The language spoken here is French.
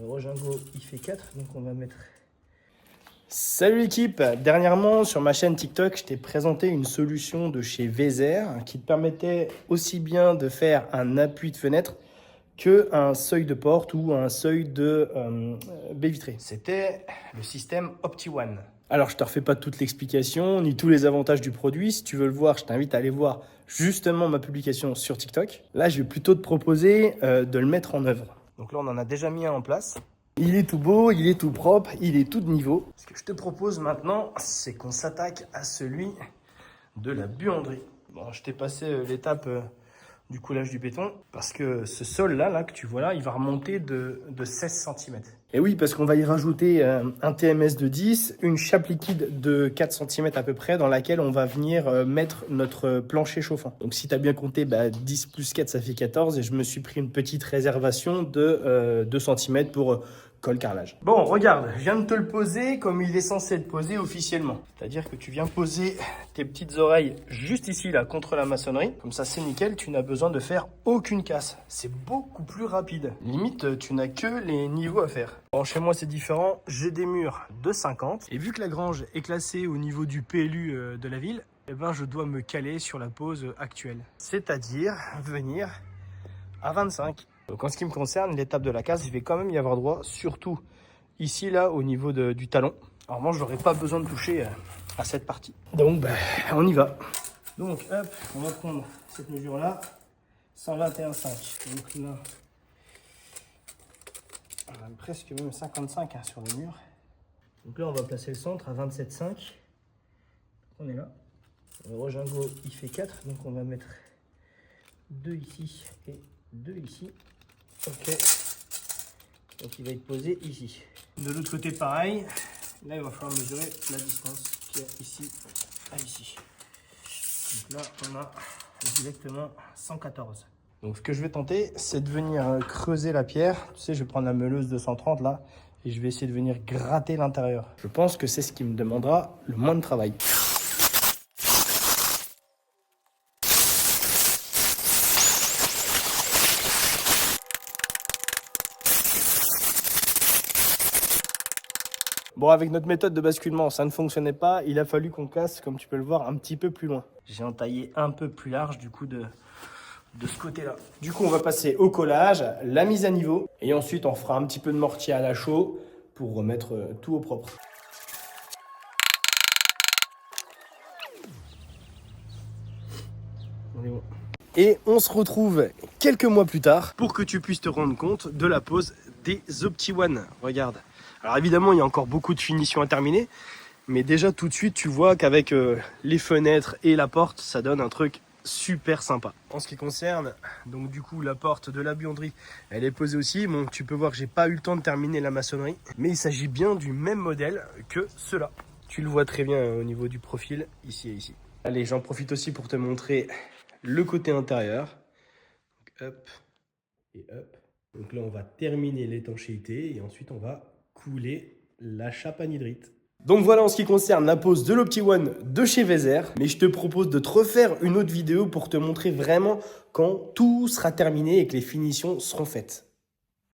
Rogingo, il fait 4, donc on va mettre... Salut l'équipe! Dernièrement, sur ma chaîne TikTok, je t'ai présenté une solution de chez Vézère qui te permettait aussi bien de faire un appui de fenêtre qu'un seuil de porte ou un seuil de baie vitrée. C'était le système OptiOne. Alors, je ne te refais pas toute l'explication, ni tous les avantages du produit. Si tu veux le voir, je t'invite à aller voir justement ma publication sur TikTok. Là, je vais plutôt te proposer de le mettre en œuvre. Donc là, on en a déjà mis un en place. Il est tout beau, il est tout propre, il est tout de niveau. Ce que je te propose maintenant, c'est qu'on s'attaque à celui de la buanderie. Bon, je t'ai passé l'étape du coulage du béton parce que ce sol-là que tu vois là, il va remonter de 16 cm. Et oui, parce qu'on va y rajouter un TMS de 10, une chape liquide de 4 cm à peu près dans laquelle on va venir mettre notre plancher chauffant. Donc si tu as bien compté, 10 plus 4 ça fait 14 et je me suis pris une petite réservation de 2 cm pour colle carrelage. Bon, regarde, je viens de te le poser comme il est censé être posé officiellement. C'est-à-dire que tu viens poser tes petites oreilles juste ici, là, contre la maçonnerie. Comme ça, c'est nickel, tu n'as besoin de faire aucune casse. C'est beaucoup plus rapide. Limite, tu n'as que les niveaux à faire. Bon, chez moi, c'est différent. J'ai des murs de 50. Et vu que la grange est classée au niveau du PLU de la ville, eh ben, je dois me caler sur la pose actuelle. C'est-à-dire venir à 25. Donc en ce qui me concerne, l'étape de la casse, il va quand même y avoir droit, surtout ici, là, au niveau du talon. En revanche, je n'aurai pas besoin de toucher à cette partie. Donc, on y va. Donc, hop, on va prendre cette mesure-là, 121,5. Donc là, on a presque même 55 sur le mur. Donc là, on va placer le centre à 27,5. On est là. Le Rogingo, il fait 4, donc on va mettre 2 ici et 2 ici. Ok, donc il va être posé ici. De l'autre côté, pareil. Là, il va falloir mesurer la distance qu'il y a ici à ici. Donc là, on a exactement 114. Donc, ce que je vais tenter, c'est de venir creuser la pierre. Tu sais, je vais prendre la meuleuse 230 là et je vais essayer de venir gratter l'intérieur. Je pense que c'est ce qui me demandera le moins de travail. Bon, avec notre méthode de basculement, ça ne fonctionnait pas. Il a fallu qu'on casse, comme tu peux le voir, un petit peu plus loin. J'ai entaillé un peu plus large, du coup, de ce côté-là. Du coup, on va passer au collage, la mise à niveau. Et ensuite, on fera un petit peu de mortier à la chaux pour remettre tout au propre. On est bon. Et on se retrouve quelques mois plus tard pour que tu puisses te rendre compte de la pose des OptiOne. Regarde. Alors évidemment, il y a encore beaucoup de finitions à terminer, mais déjà tout de suite, tu vois qu'avec les fenêtres et la porte, ça donne un truc super sympa. En ce qui concerne, donc du coup, la porte de la buanderie, elle est posée aussi. Bon, tu peux voir que j'ai pas eu le temps de terminer la maçonnerie, mais il s'agit bien du même modèle que ceux-là. Tu le vois très bien au niveau du profil, ici et ici. Allez, j'en profite aussi pour te montrer le côté intérieur. Donc, hop et hop. Donc là, on va terminer l'étanchéité et ensuite, on va couler la chape anhydrite. Donc voilà en ce qui concerne la pose de l'OptiOne de chez Vézère. Mais je te propose de te refaire une autre vidéo pour te montrer vraiment quand tout sera terminé et que les finitions seront faites.